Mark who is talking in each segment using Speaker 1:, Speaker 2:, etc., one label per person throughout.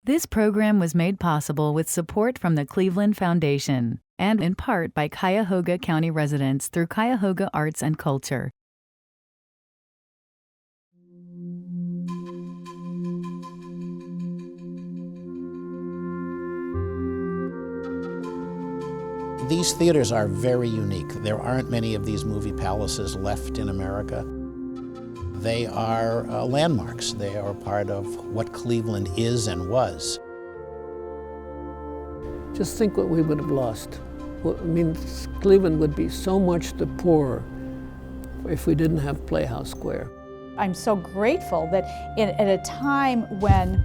Speaker 1: This program was made possible with support from the Cleveland Foundation and in part by Cuyahoga County residents through Cuyahoga Arts and Culture.
Speaker 2: These theaters are very unique. There aren't many of these movie palaces left in America. They are landmarks. They are part of what Cleveland is and was.
Speaker 3: Just think what we would have lost. Cleveland would be so much the poorer if we didn't have Playhouse Square.
Speaker 4: I'm so grateful that at a time when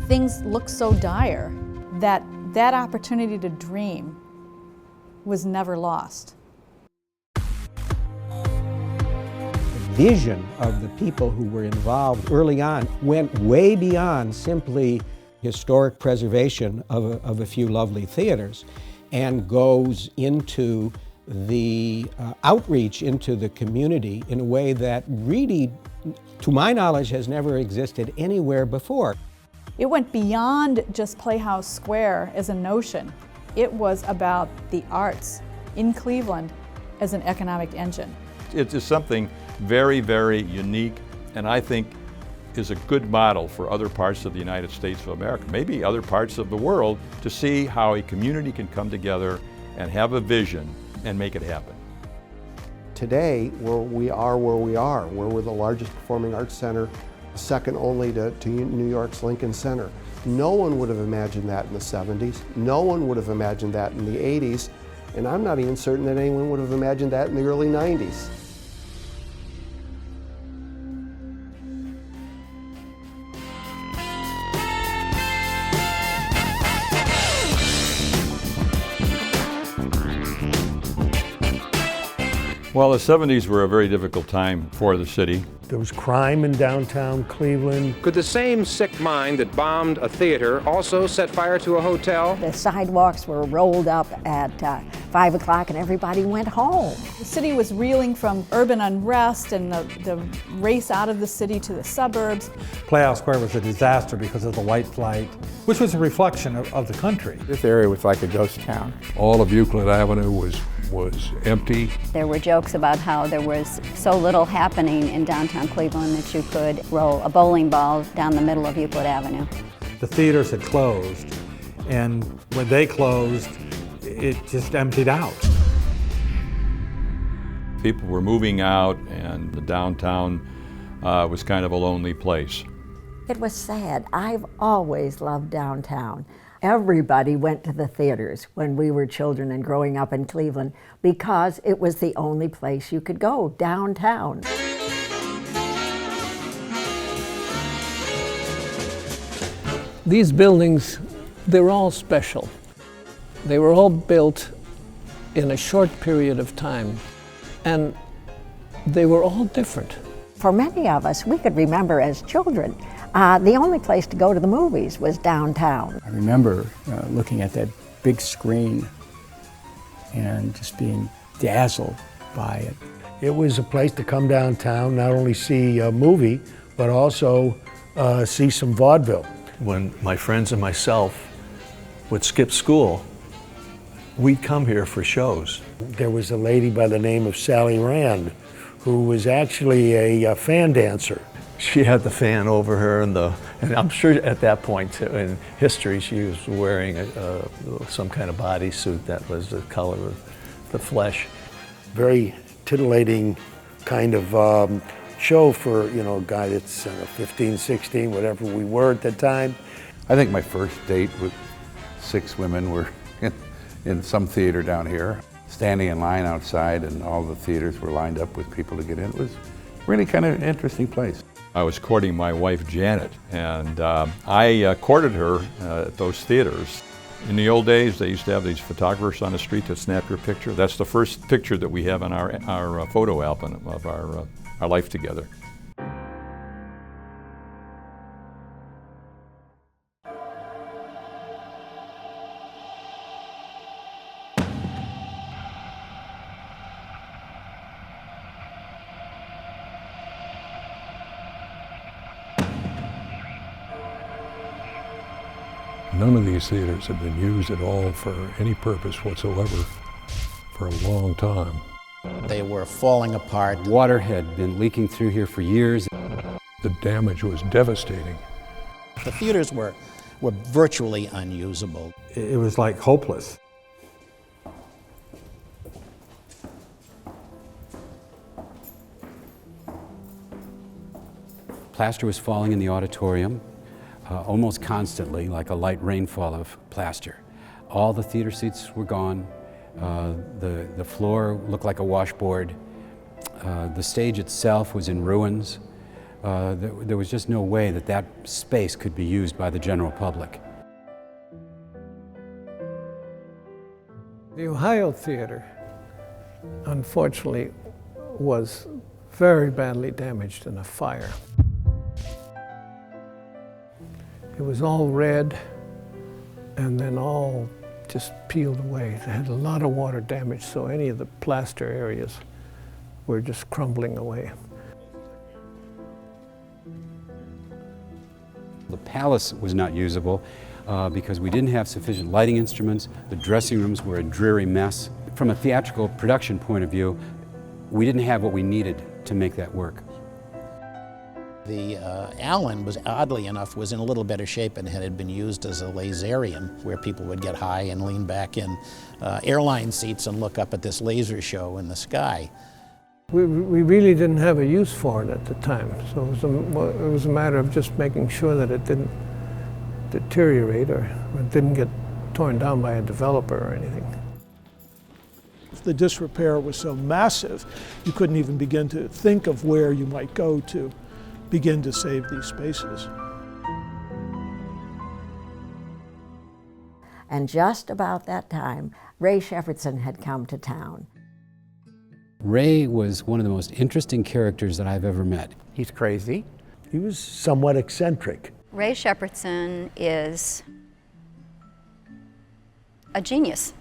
Speaker 4: things look so dire, that opportunity to dream was never lost.
Speaker 5: The vision of the people who were involved early on went way beyond simply historic preservation of a few lovely theaters and goes into the outreach into the community in a way that really, to my knowledge, has never existed anywhere before.
Speaker 4: It went beyond just Playhouse Square as a notion. It was about the arts in Cleveland as an economic engine.
Speaker 6: It is something very, very unique, and I think is a good model for other parts of the United States of America, maybe other parts of the world, to see how a community can come together and have a vision and make it happen.
Speaker 7: Today, we are where we are. We're the largest performing arts center, second only to New York's Lincoln Center. No one would have imagined that in the 70s. No one would have imagined that in the 80s. And I'm not even certain that anyone would have imagined that in the early 90s.
Speaker 6: Well, the 70s were a very difficult time for the city.
Speaker 8: There was crime in downtown Cleveland.
Speaker 9: Could the same sick mind that bombed a theater also set fire to a hotel?
Speaker 10: The sidewalks were rolled up at 5 o'clock and everybody went home.
Speaker 4: The city was reeling from urban unrest and the race out of the city to the suburbs.
Speaker 11: Playhouse Square was a disaster because of the white flight, which was a reflection of the country.
Speaker 12: This area was like a ghost town.
Speaker 13: All of Euclid Avenue was empty.
Speaker 14: There were jokes about how there was so little happening in downtown Cleveland that you could roll a bowling ball down the middle of Euclid Avenue.
Speaker 11: The theaters had closed, and when they closed, it just emptied out.
Speaker 6: People were moving out, and the downtown was kind of a lonely place.
Speaker 10: It was sad. I've always loved downtown. Everybody went to the theaters when we were children and growing up in Cleveland because it was the only place you could go, downtown.
Speaker 3: These buildings, they're all special. They were all built in a short period of time, and they were all different.
Speaker 10: For many of us, we could remember as children, the only place to go to the movies was downtown.
Speaker 12: I remember looking at that big screen and just being dazzled by it.
Speaker 8: It was a place to come downtown, not only see a movie, but also see some vaudeville.
Speaker 15: When my friends and myself would skip school, we'd come here for shows.
Speaker 8: There was a lady by the name of Sally Rand, who was actually a fan dancer.
Speaker 15: She had the fan over her, and I'm sure at that point in history she was wearing some kind of bodysuit that was the color of the flesh.
Speaker 8: Very titillating kind of show for a guy that's 15, 16, whatever we were at the time.
Speaker 13: I think my first date with 6 women were in some theater down here, standing in line outside, and all the theaters were lined up with people to get in. It was really kind of an interesting place.
Speaker 6: I was courting my wife, Janet, and I courted her at those theaters. In the old days, they used to have these photographers on the street that snap your picture. That's the first picture that we have in our photo album of our life together.
Speaker 16: None of these theaters have been used at all for any purpose whatsoever for a long time.
Speaker 2: They were falling apart.
Speaker 17: Water had been leaking through here for years.
Speaker 16: The damage was devastating.
Speaker 2: The theaters were virtually unusable.
Speaker 11: It was like hopeless.
Speaker 17: Plaster was falling in the auditorium almost constantly, like a light rainfall of plaster. All the theater seats were gone. The floor looked like a washboard. The stage itself was in ruins. There was just no way that that space could be used by the general public.
Speaker 3: The Ohio Theater, unfortunately, was very badly damaged in a fire. It was all red and then all just peeled away. It had a lot of water damage, so any of the plaster areas were just crumbling away.
Speaker 17: The palace was not usable because we didn't have sufficient lighting instruments. The dressing rooms were a dreary mess. From a theatrical production point of view, we didn't have what we needed to make that work.
Speaker 2: The Allen was, oddly enough, was in a little better shape and had been used as a laserium where people would get high and lean back in airline seats and look up at this laser show in the sky.
Speaker 3: We really didn't have a use for it at the time, so it was a matter of just making sure that it didn't deteriorate or it didn't get torn down by a developer or anything.
Speaker 18: The disrepair was so massive, you couldn't even begin to think of where you might go to begin to save these spaces.
Speaker 10: And just about that time, Ray Shepherdson had come to town.
Speaker 17: Ray was one of the most interesting characters that I've ever met.
Speaker 8: He's crazy. He was somewhat eccentric.
Speaker 14: Ray Shepherdson is a genius.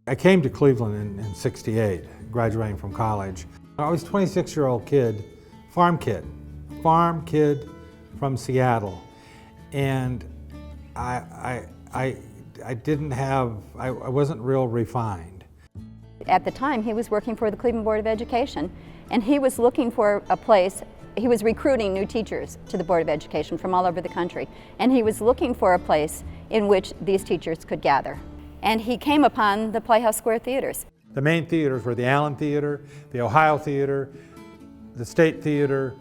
Speaker 11: I came to Cleveland in '68, graduating from college. I was a 26-year-old kid, farm kid from Seattle. And I wasn't real refined.
Speaker 14: At the time, he was working for the Cleveland Board of Education, and he was looking for a place. He was recruiting new teachers to the Board of Education from all over the country, and he was looking for a place in which these teachers could gather. And he came upon the Playhouse Square theaters.
Speaker 11: The main theaters were the Allen Theater, the Ohio Theater, the State Theater,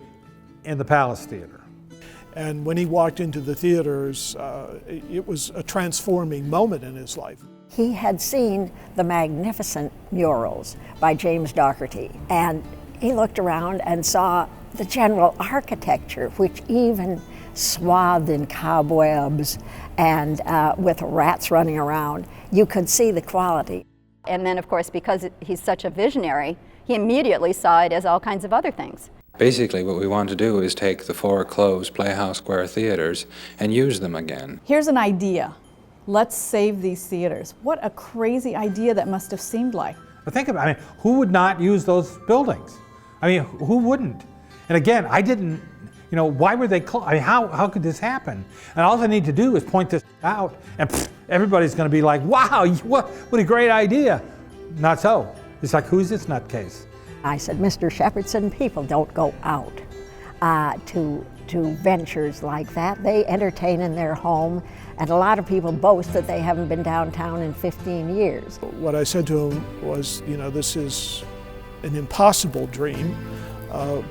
Speaker 11: and the Palace Theater.
Speaker 18: And when he walked into the theaters, it was a transforming moment in his life.
Speaker 10: He had seen the magnificent murals by James Dougherty, and he looked around and saw the general architecture, which even swathed in cobwebs and with rats running around, you could see the quality.
Speaker 14: And then, of course, because he's such a visionary, he immediately saw it as all kinds of other things.
Speaker 9: Basically, what we want to do is take the 4 closed Playhouse Square theaters and use them again.
Speaker 4: Here's an idea. Let's save these theaters. What a crazy idea that must have seemed like.
Speaker 11: But think about it, who would not use those buildings? Who wouldn't? And again, I didn't, why were they closed? How could this happen? And all they need to do is point this out, and everybody's going to be like, wow, what a great idea. Not so. It's like, who's this nutcase?
Speaker 10: I said, Mr. Shepherdson, people don't go out to ventures like that. They entertain in their home, and a lot of people boast that they haven't been downtown in 15 years.
Speaker 18: What I said to him was, this is an impossible dream,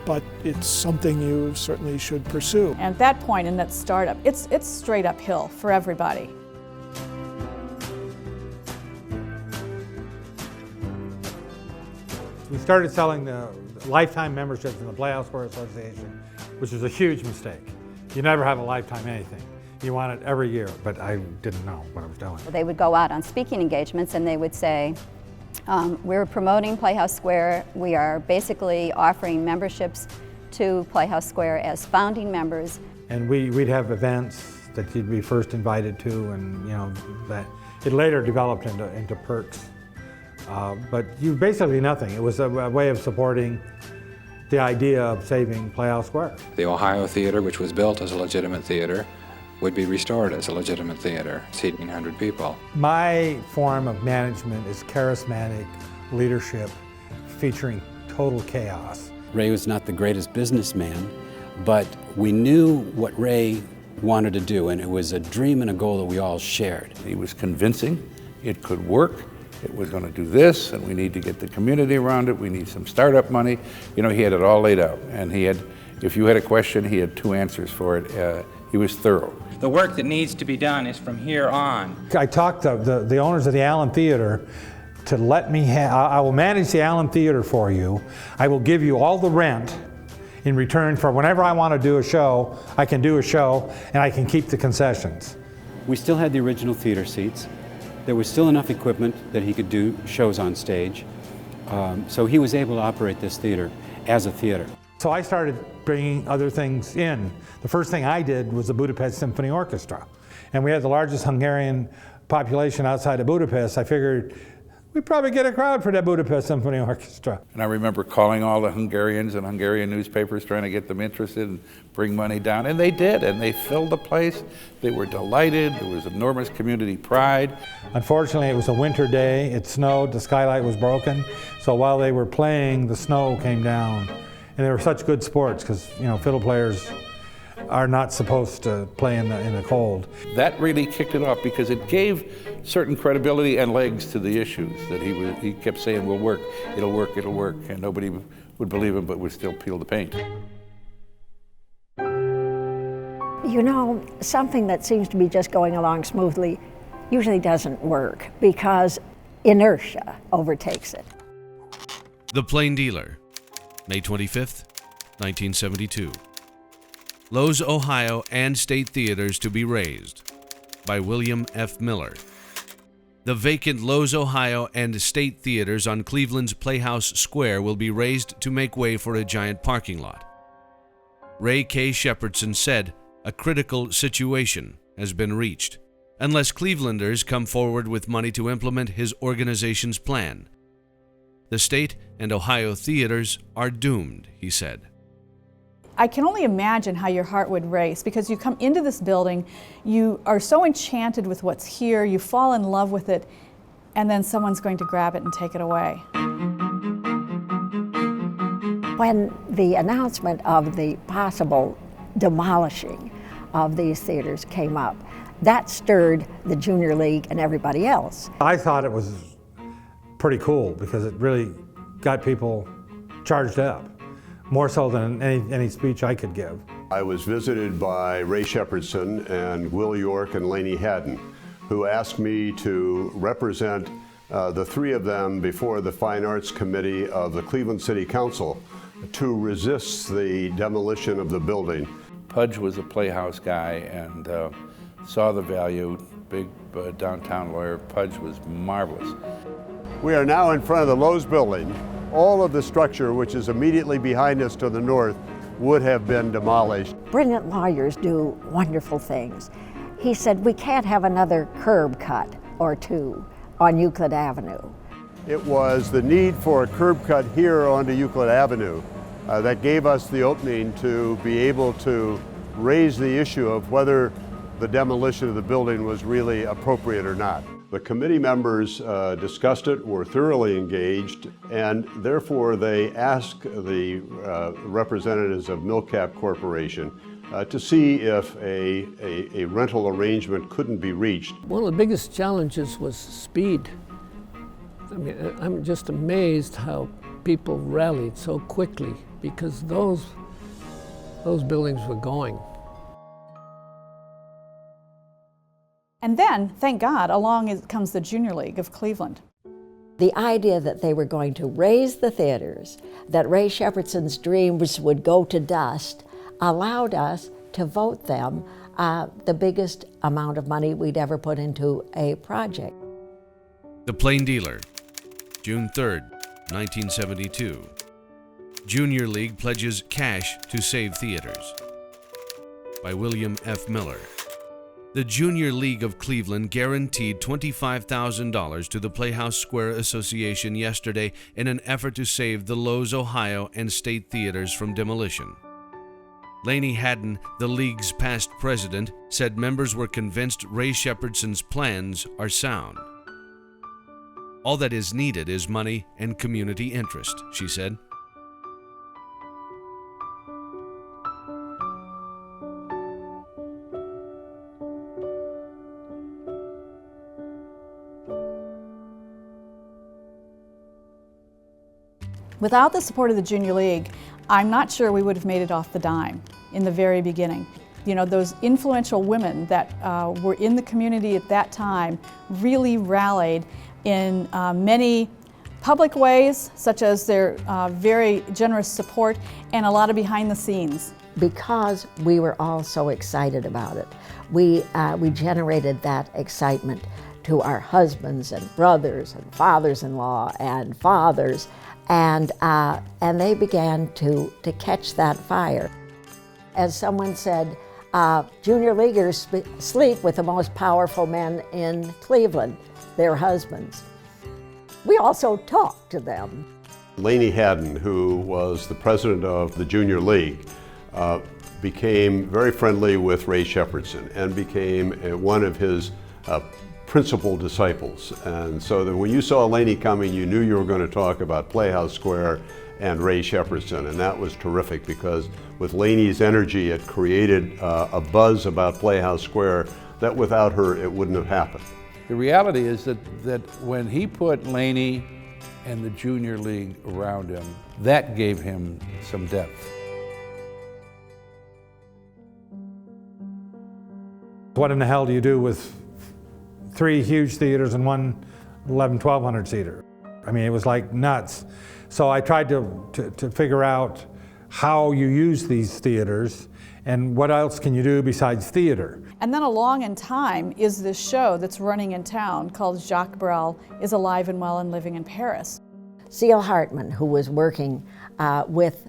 Speaker 18: but it's something you certainly should pursue.
Speaker 4: And at that point in that startup, it's straight uphill for everybody.
Speaker 11: We started selling the lifetime memberships in the Playhouse Square Association, which was a huge mistake. You never have a lifetime anything. You want it every year, but I didn't know what I was doing.
Speaker 14: They would go out on speaking engagements and they would say, we're promoting Playhouse Square. We are basically offering memberships to Playhouse Square as founding members.
Speaker 11: And we'd have events that you'd be first invited to, and that it later developed into perks. But you basically nothing. It was a way of supporting the idea of saving Playhouse Square.
Speaker 9: The Ohio Theater, which was built as a legitimate theater, would be restored as a legitimate theater, seating 100 people.
Speaker 11: My form of management is charismatic leadership featuring total chaos.
Speaker 17: Ray was not the greatest businessman, but we knew what Ray wanted to do, and it was a dream and a goal that we all shared.
Speaker 13: He was convincing it could work. It was going to do this, and we need to get the community around it. We need some startup money. You know, he had it all laid out, and he had, if you had a question, he had 2 answers for it. He was thorough.
Speaker 19: The work that needs to be done is from here on.
Speaker 11: I talked to the owners of the Allen Theater to let me I will manage the Allen Theater for you. I will give you all the rent in return for whenever I want to do a show, I can do a show, and I can keep the concessions.
Speaker 17: We still had the original theater seats. There was still enough equipment that he could do shows on stage. So he was able to operate this theater as a theater.
Speaker 11: So I started bringing other things in. The first thing I did was the Budapest Symphony Orchestra. And we had the largest Hungarian population outside of Budapest. I figured we'd probably get a crowd for that Budapest Symphony Orchestra.
Speaker 13: And I remember calling all the Hungarians and Hungarian newspapers trying to get them interested and bring money down. And they did, and they filled the place. They were delighted. There was enormous community pride.
Speaker 11: Unfortunately, it was a winter day. It snowed. The skylight was broken. So while they were playing, the snow came down. And they were such good sports because, you know, fiddle players are not supposed to play in the cold.
Speaker 13: That really kicked it off because it gave certain credibility and legs to the issues that he kept saying will work, it'll work, it'll work, and nobody would believe him but would still peel the paint.
Speaker 10: You know, something that seems to be just going along smoothly usually doesn't work because inertia overtakes it.
Speaker 20: The Plain Dealer, May 25th, 1972. Lowe's, Ohio and State Theaters to be razed, by William F. Miller. The vacant Lowe's, Ohio and State Theaters on Cleveland's Playhouse Square will be razed to make way for a giant parking lot. Ray K. Shepherdson said, "A critical situation has been reached, unless Clevelanders come forward with money to implement his organization's plan. The state and Ohio theaters are doomed," he said.
Speaker 4: I can only imagine how your heart would race because you come into this building, you are so enchanted with what's here, you fall in love with it, and then someone's going to grab it and take it away.
Speaker 10: When the announcement of the possible demolishing of these theaters came up, that stirred the Junior League and everybody else.
Speaker 11: I thought it was pretty cool because it really got people charged up, more so than any speech I could give.
Speaker 21: I was visited by Ray Shepherdson and Will York and Laney Haddon, who asked me to represent the 3 of them before the Fine Arts Committee of the Cleveland City Council to resist the demolition of the building.
Speaker 13: Pudge was a Playhouse guy and saw the value, big downtown lawyer. Pudge was marvelous.
Speaker 21: We are now in front of the Lowe's building. All of the structure, which is immediately behind us to the north, would have been demolished.
Speaker 10: Brilliant lawyers do wonderful things. He said, we can't have another curb cut or 2 on Euclid Avenue.
Speaker 21: It was the need for a curb cut here onto Euclid Avenue that gave us the opening to be able to raise the issue of whether the demolition of the building was really appropriate or not. The committee members discussed it, were thoroughly engaged, and therefore they asked the representatives of Millcap Corporation to see if a rental arrangement couldn't be reached.
Speaker 3: One of the biggest challenges was speed. I mean, I'm just amazed how people rallied so quickly because those buildings were going.
Speaker 4: And then, thank God, along comes the Junior League of Cleveland.
Speaker 10: The idea that they were going to raise the theaters, that Ray Shepherdson's dreams would go to dust, allowed us to vote them the biggest amount of money we'd ever put into a project.
Speaker 20: The Plain Dealer, June 3rd, 1972. Junior League pledges cash to save theaters, by William F. Miller. The Junior League of Cleveland guaranteed $25,000 to the Playhouse Square Association yesterday in an effort to save the Lowe's, Ohio and State Theaters from demolition. Laney Haddon, the League's past president, said members were convinced Ray Shepherdson's plans are sound. All that is needed is money and community interest, she said.
Speaker 4: Without the support of the Junior League, I'm not sure we would have made it off the dime in the very beginning. You know, those influential women that were in the community at that time really rallied in many public ways, such as their very generous support and a lot of behind the scenes.
Speaker 10: Because we were all so excited about it, we generated that excitement to our husbands and brothers and fathers-in-law and fathers, and they began to catch that fire. As someone said, junior leaguers sleep with the most powerful men in Cleveland, their husbands. We also talk to them.
Speaker 21: Laney Haddon, who was the president of the Junior League, became very friendly with Ray Shepardson and became one of his principal disciples. And so that when you saw Laney coming, you knew you were going to talk about Playhouse Square and Ray Shepardson, and that was terrific because with Laney's energy it created a buzz about Playhouse Square that without her it wouldn't have happened.
Speaker 13: The reality is that when he put Laney and the Junior League around him, that gave him some depth.
Speaker 11: What in the hell do you do with 3 huge theaters and one 1,100 seater? I mean, it was like nuts. So I tried to figure out how you use these theaters and what else can you do besides theater.
Speaker 4: And then along in time is this show that's running in town called Jacques Brel is Alive and Well and Living in Paris.
Speaker 10: Seal Hartman, who was working with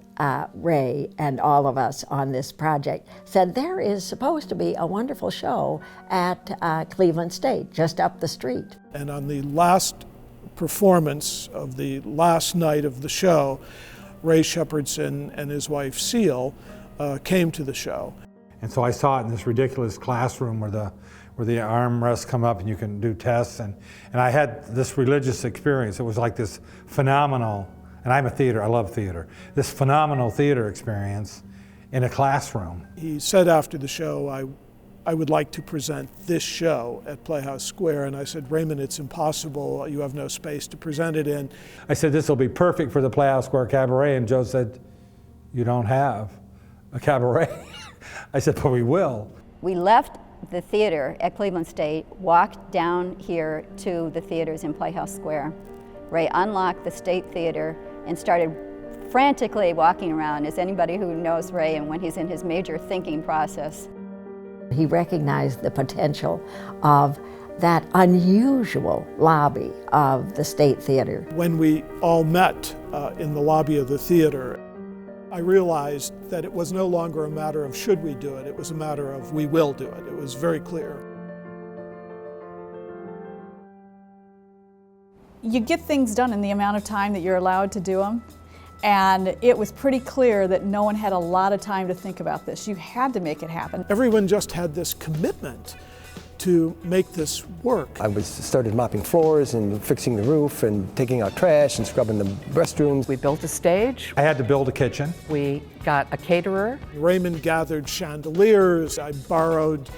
Speaker 10: Ray and all of us on this project, said there is supposed to be a wonderful show at Cleveland State, just up the street.
Speaker 18: And on the last performance of the last night of the show, Ray Shepardson and his wife Seal came to the show.
Speaker 11: And so I saw it in this ridiculous classroom where the armrests come up and you can do tests, and I had this religious experience. It was like this phenomenal, and I'm a theater, I love theater, this phenomenal theater experience in a classroom.
Speaker 18: He said after the show, I would like to present this show at Playhouse Square, and I said, Raymond, it's impossible, you have no space to present it in.
Speaker 11: I said, this will be perfect for the Playhouse Square Cabaret, and Joe said, you don't have a cabaret. I said, but we will.
Speaker 14: We left the theater at Cleveland State, walked down here to the theaters in Playhouse Square. Ray unlocked the State Theater and started frantically walking around, as anybody who knows Ray and when he's in his major thinking process.
Speaker 10: He recognized the potential of that unusual lobby of the State Theater.
Speaker 18: When we all met in the lobby of the theater, I realized that it was no longer a matter of should we do it, it was a matter of we will do it. It was very clear.
Speaker 4: You get things done in the amount of time that you're allowed to do them, and it was pretty clear that no one had a lot of time to think about this. You had to make it happen.
Speaker 18: Everyone just had this commitment to make this work.
Speaker 1: I started mopping floors and fixing the roof and taking out trash and scrubbing the restrooms.
Speaker 22: We built a stage.
Speaker 11: I had to build a kitchen.
Speaker 22: We got a caterer.
Speaker 18: Raymond gathered chandeliers. I borrowed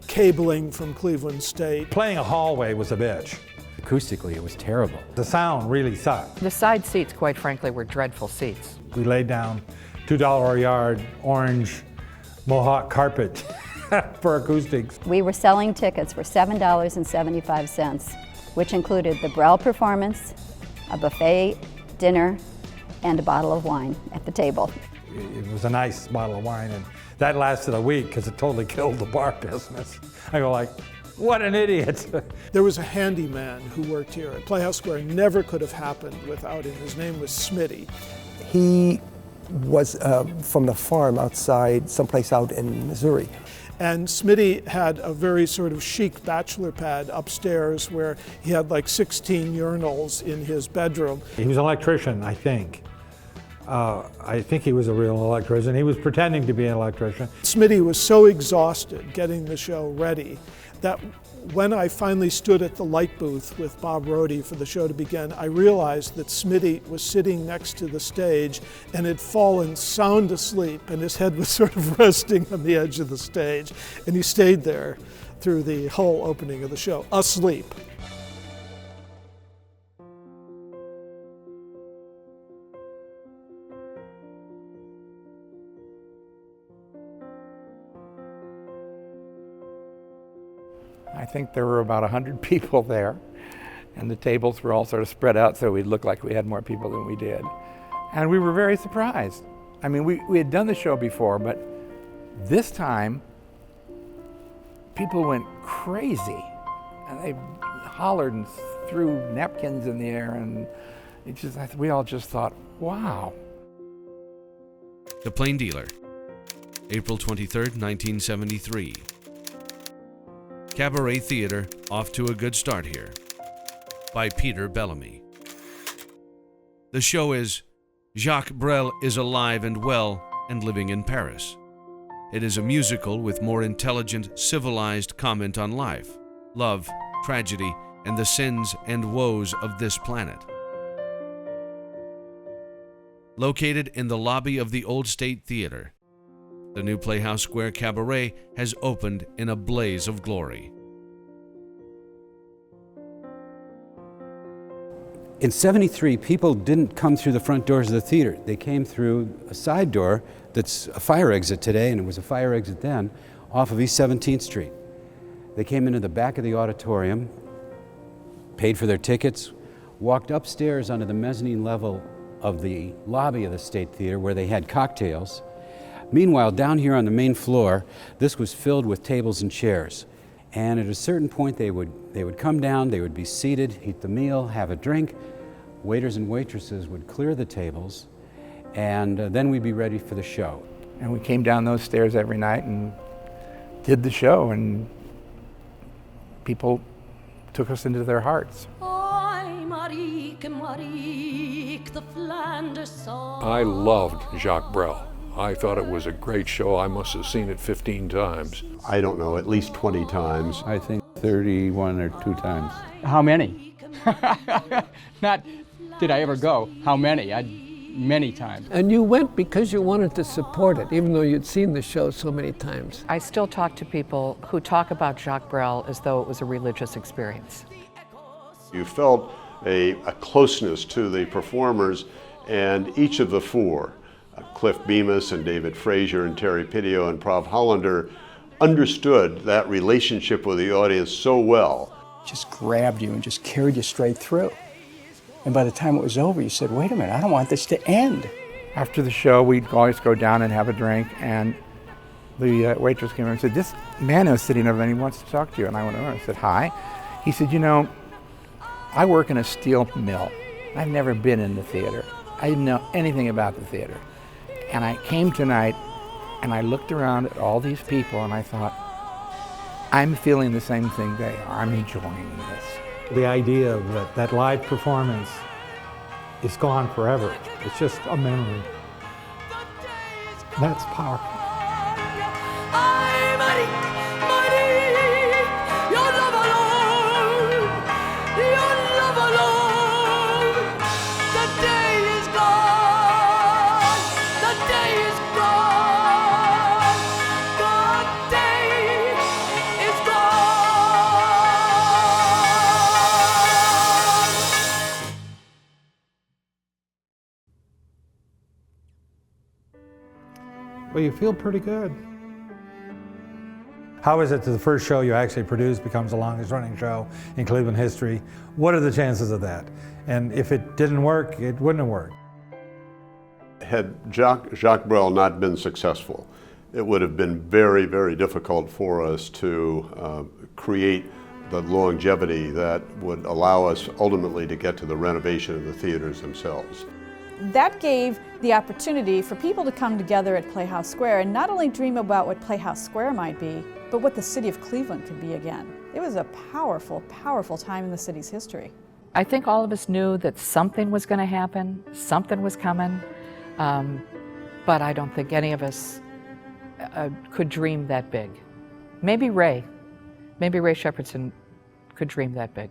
Speaker 18: cabling from Cleveland State.
Speaker 11: Playing a hallway was a bitch.
Speaker 17: Acoustically, it was terrible.
Speaker 11: The sound really sucked.
Speaker 22: The side seats, quite frankly, were dreadful seats.
Speaker 11: We laid down $2 a yard orange Mohawk carpet for acoustics.
Speaker 14: We were selling tickets for $7.75, which included the Brel performance, a buffet dinner, and a bottle of wine at the table.
Speaker 11: It was a nice bottle of wine, and that lasted a week because it totally killed the bar business. I go like, what an idiot.
Speaker 18: There was a handyman who worked here at Playhouse Square. Never could have happened without him. His name was Smitty.
Speaker 1: He was from the farm outside, someplace out in Missouri.
Speaker 18: And Smitty had a very sort of chic bachelor pad upstairs where he had like 16 urinals in his bedroom.
Speaker 11: He was an electrician, I think. I think he was a real electrician. He was pretending to be an electrician.
Speaker 18: Smitty was so exhausted getting the show ready that when I finally stood at the light booth with Bob Rohde for the show to begin, I realized that Smitty was sitting next to the stage and had fallen sound asleep, and his head was sort of resting on the edge of the stage. And he stayed there through the whole opening of the show, asleep.
Speaker 5: I think there were about 100 people there, and the tables were all sort of spread out so we'd look like we had more people than we did. And we were very surprised. I mean, we had done the show before, but this time, people went crazy. And they hollered and threw napkins in the air, and we all just thought, wow.
Speaker 20: The Plain Dealer, April 23rd, 1973. Cabaret Theater, off to a good start here, by Peter Bellamy. The show is Jacques Brel is alive and well and living in Paris. It is a musical with more intelligent, civilized comment on life, love, tragedy, and the sins and woes of this planet. Located in the lobby of the Old State Theater, the new Playhouse Square Cabaret has opened in a blaze of glory.
Speaker 17: In '73, people didn't come through the front doors of the theater. They came through a side door that's a fire exit today, and it was a fire exit then, off of East 17th Street. They came into the back of the auditorium, paid for their tickets, walked upstairs onto the mezzanine level of the lobby of the State Theater where they had cocktails. Meanwhile, down here on the main floor, this was filled with tables and chairs. And at a certain point, they would come down, they would be seated, eat the meal, have a drink. Waiters and waitresses would clear the tables, and then we'd be ready for the show.
Speaker 5: And we came down those stairs every night and did the show, and people took us into their hearts.
Speaker 16: I loved Jacques Brel. I thought it was a great show. I must have seen it 15 times.
Speaker 21: I don't know, at least 20 times.
Speaker 13: I think 31 or 2 times.
Speaker 12: How many? Not did I ever go, how many? Many times.
Speaker 3: And you went because you wanted to support it, even though you'd seen the show so many times.
Speaker 22: I still talk to people who talk about Jacques Brel as though it was a religious experience.
Speaker 21: You felt a closeness to the performers, and each of the four, Cliff Bemis and David Frazier and Terry Pidio and Prov Hollander, understood that relationship with the audience so well.
Speaker 12: Just grabbed you and just carried you straight through. And by the time it was over, you said, wait a minute, I don't want this to end.
Speaker 5: After the show, we'd always go down and have a drink, and the waitress came over and said, this man who's sitting over there, he wants to talk to you. And I went over and I said, hi. He said, you know, I work in a steel mill. I've never been in the theater. I didn't know anything about the theater. And I came tonight, and I looked around at all these people, and I thought, I'm feeling the same thing they are. I'm enjoying this.
Speaker 11: The idea that that live performance is gone forever. It's just a memory. That's powerful. Well, you feel pretty good. How is it that the first show you actually produced becomes the longest running show in Cleveland history? What are the chances of that? And if it didn't work, it wouldn't have worked.
Speaker 21: Had Jacques Brel not been successful, it would have been very, very difficult for us to create the longevity that would allow us ultimately to get to the renovation of the theaters themselves.
Speaker 4: That gave the opportunity for people to come together at Playhouse Square and not only dream about what Playhouse Square might be, but what the city of Cleveland could be again. It was a powerful, powerful time in the city's history.
Speaker 22: I think all of us knew that something was going to happen, something was coming. But I don't think any of us could dream that big. Maybe Ray Shepherdson could dream that big.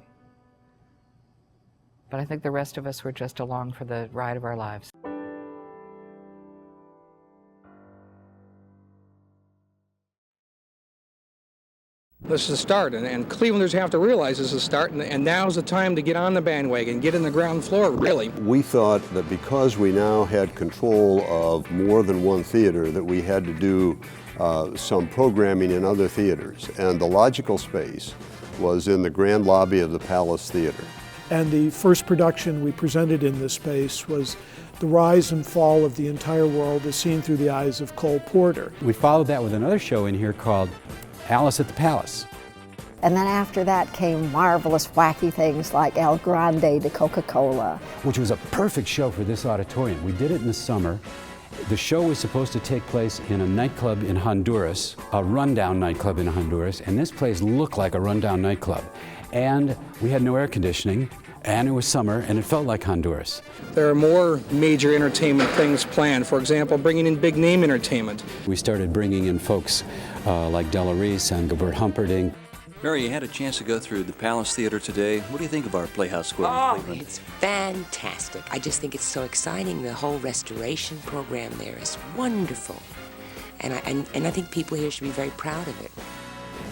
Speaker 22: But I think the rest of us were just along for the ride of our lives.
Speaker 7: This is a start, and Clevelanders have to realize this is a start, and now's the time to get on the bandwagon, get in the ground floor, really.
Speaker 21: We thought that because we now had control of more than one theater, that we had to do some programming in other theaters, and the logical space was in the grand lobby of the Palace Theater.
Speaker 18: And the first production we presented in this space was The Rise and Fall of the Entire World as Seen Through the Eyes of Cole Porter.
Speaker 17: We followed that with another show in here called Alice at the Palace.
Speaker 10: And then after that came marvelous, wacky things like El Grande de Coca-Cola.
Speaker 17: Which was a perfect show for this auditorium. We did it in the summer. The show was supposed to take place in a nightclub in Honduras, a rundown nightclub in Honduras, and this place looked like a rundown nightclub. And we had no air conditioning, and it was summer, and it felt like Honduras.
Speaker 7: There are more major entertainment things planned. For example, bringing in big name entertainment.
Speaker 17: We started bringing in folks like Della Reese and Gilbert Humperdinck.
Speaker 15: Mary, you had a chance to go through the Palace Theater today. What do you think of our Playhouse Square in Cleveland?
Speaker 23: It's fantastic. I just think it's so exciting. The whole restoration program there is wonderful. And I think people here should be very proud of it.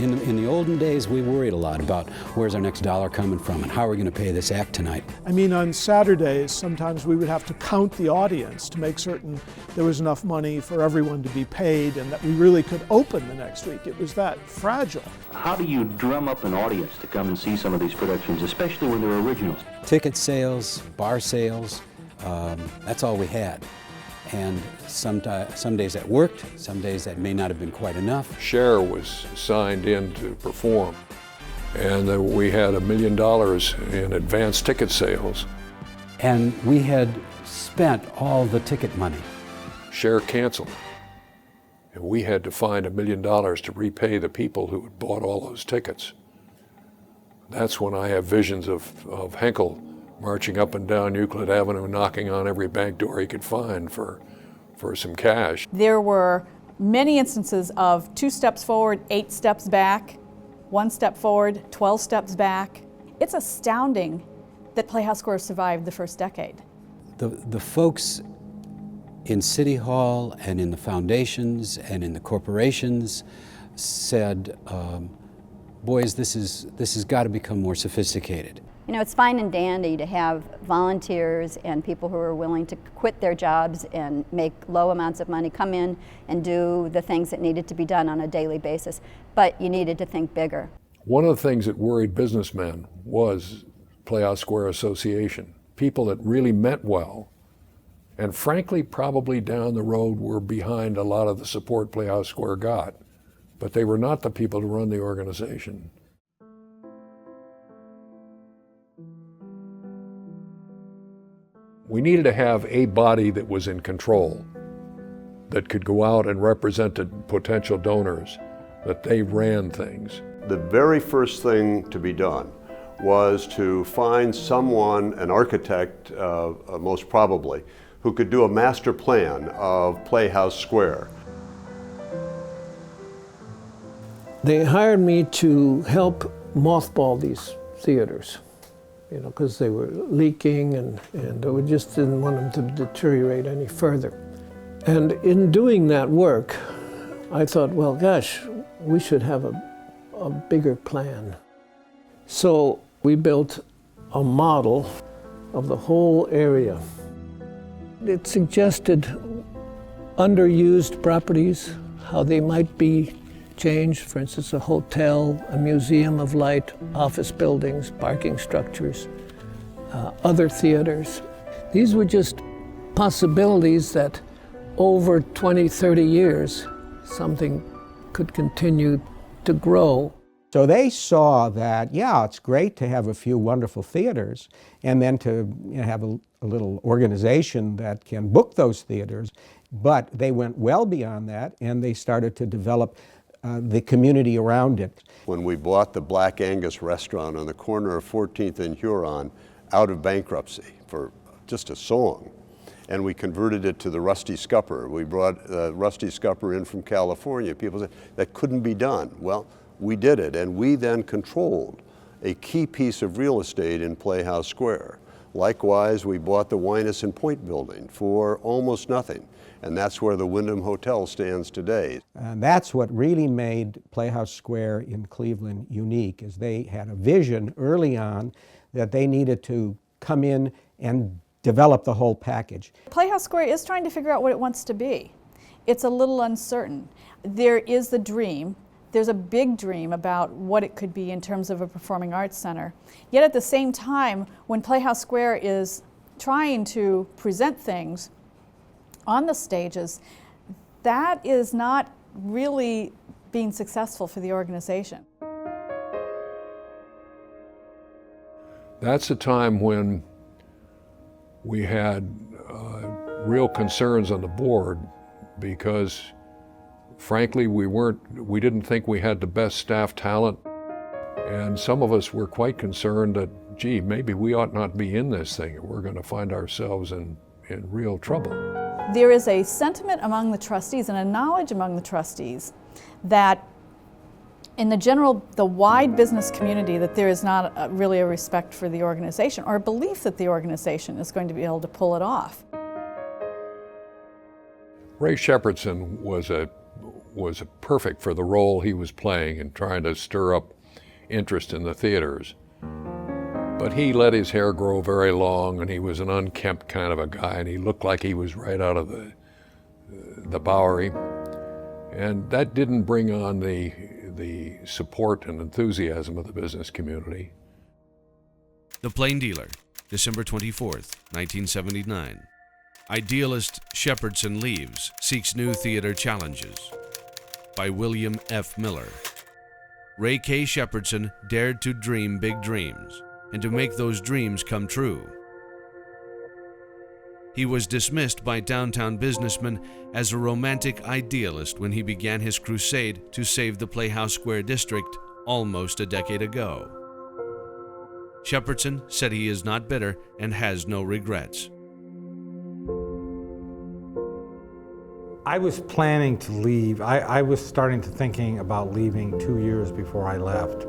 Speaker 17: In the olden days, we worried a lot about where's our next dollar coming from and how are we going to pay this act tonight.
Speaker 18: I mean, on Saturdays, sometimes we would have to count the audience to make certain there was enough money for everyone to be paid and that we really could open the next week. It was that fragile.
Speaker 24: How do you drum up an audience to come and see some of these productions, especially when they're originals?
Speaker 17: Ticket sales, bar sales, that's all we had. And some days that worked, some days that may not have been quite enough.
Speaker 16: Cher was signed in to perform, and we had $1 million in advance ticket sales.
Speaker 17: And we had spent all the ticket money.
Speaker 16: Cher canceled, and we had to find $1 million to repay the people who had bought all those tickets. That's when I have visions of Henkel marching up and down Euclid Avenue, knocking on every bank door he could find for some cash.
Speaker 4: There were many instances of 2 steps forward, 8 steps back, 1 step forward, 12 steps back. It's astounding that Playhouse Square survived the first decade.
Speaker 17: The folks in City Hall and in the foundations and in the corporations said, boys, this has got to become more sophisticated.
Speaker 14: You know, it's fine and dandy to have volunteers and people who are willing to quit their jobs and make low amounts of money come in and do the things that needed to be done on a daily basis, but you needed to think bigger.
Speaker 16: One of the things that worried businessmen was Playhouse Square Association. People that really meant well, and frankly probably down the road were behind a lot of the support Playhouse Square got, but they were not the people to run the organization. We needed to have a body that was in control, that could go out and represent potential donors, that they ran things.
Speaker 21: The very first thing to be done was to find someone, an architect most probably, who could do a master plan of Playhouse Square.
Speaker 3: They hired me to help mothball these theaters, you know, because they were leaking and we just didn't want them to deteriorate any further. And in doing that work, I thought, well, gosh, we should have a bigger plan. So we built a model of the whole area. It suggested underused properties, how they might be changed, for instance, a hotel, a museum of light, office buildings, parking structures, other theaters. These were just possibilities that over 20, 30 years, something could continue to grow.
Speaker 25: So they saw that, yeah, it's great to have a few wonderful theaters and then to have a little organization that can book those theaters, but they went well beyond that and they started to develop the community around it.
Speaker 21: When we bought the Black Angus restaurant on the corner of 14th and Huron out of bankruptcy for just a song, and we converted it to the rusty scupper. We brought rusty scupper in from California. People said that couldn't be done. Well, we did it, and we then controlled a key piece of real estate in Playhouse Square. Likewise, we bought the Wyness Point building for almost nothing, and that's where the Wyndham Hotel stands today.
Speaker 25: And that's what really made Playhouse Square in Cleveland unique, is they had a vision early on that they needed to come in and develop the whole package.
Speaker 4: Playhouse Square is trying to figure out what it wants to be. It's a little uncertain. There is the dream. There's a big dream about what it could be in terms of a performing arts center. Yet at the same time, when Playhouse Square is trying to present things on the stages, that is not really being successful for the organization.
Speaker 16: That's a time when we had real concerns on the board because frankly, we didn't think we had the best staff talent, and some of us were quite concerned that, gee, maybe we ought not be in this thing, and we're going to find ourselves in real trouble.
Speaker 4: There is a sentiment among the trustees and a knowledge among the trustees that in the wide business community, that there is not really a respect for the organization or a belief that the organization is going to be able to pull it off.
Speaker 16: Ray Shepherdson was perfect for the role he was playing in trying to stir up interest in the theaters. But he let his hair grow very long, and he was an unkempt kind of a guy, and he looked like he was right out of the Bowery. And that didn't bring on the support and enthusiasm of the business community.
Speaker 20: The Plain Dealer, December 24th, 1979. Idealist Shepherdson leaves, seeks new theater challenges. By William F. Miller. Ray K. Shepherdson dared to dream big dreams and to make those dreams come true. He was dismissed by downtown businessmen as a romantic idealist when he began his crusade to save the Playhouse Square district almost a decade ago. Shepherdson said he is not bitter and has no regrets.
Speaker 11: I was planning to leave. I was starting to thinking about leaving 2 years before I left.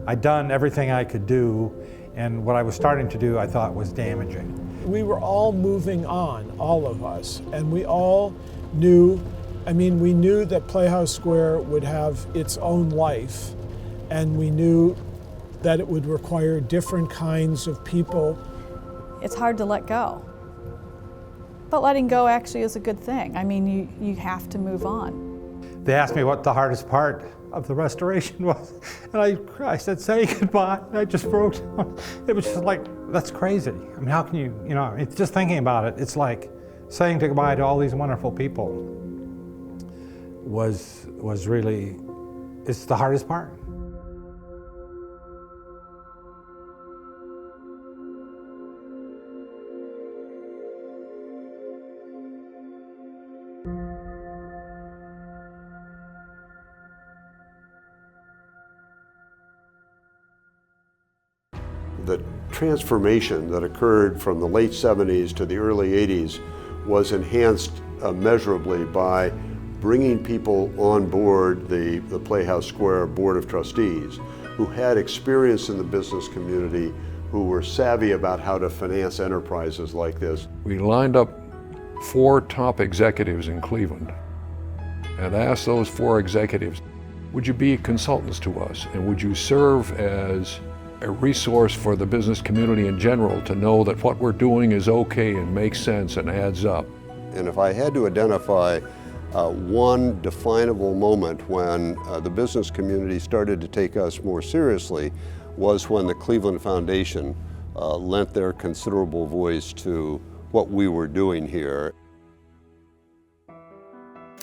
Speaker 11: I'd done everything I could do, and what I was starting to do I thought was damaging.
Speaker 18: We were all moving on, all of us, and we all knew, we knew that Playhouse Square would have its own life, and we knew that it would require different kinds of people.
Speaker 4: It's hard to let go. But letting go actually is a good thing. You have to move on.
Speaker 11: They asked me what the hardest part of the restoration was, and I said, say goodbye. I just broke down. It was just like, that's crazy. How can you, it's just thinking about it, it's like saying goodbye to all these wonderful people was really, it's the hardest part.
Speaker 21: The transformation that occurred from the late 70s to the early 80s was enhanced immeasurably by bringing people on board the Playhouse Square Board of Trustees who had experience in the business community, who were savvy about how to finance enterprises like this.
Speaker 16: We lined up 4 top executives in Cleveland and asked those 4 executives, would you be consultants to us, and would you serve as a resource for the business community in general to know that what we're doing is okay and makes sense and adds up.
Speaker 21: And if I had to identify one definable moment when the business community started to take us more seriously was when the Cleveland Foundation lent their considerable voice to what we were doing here.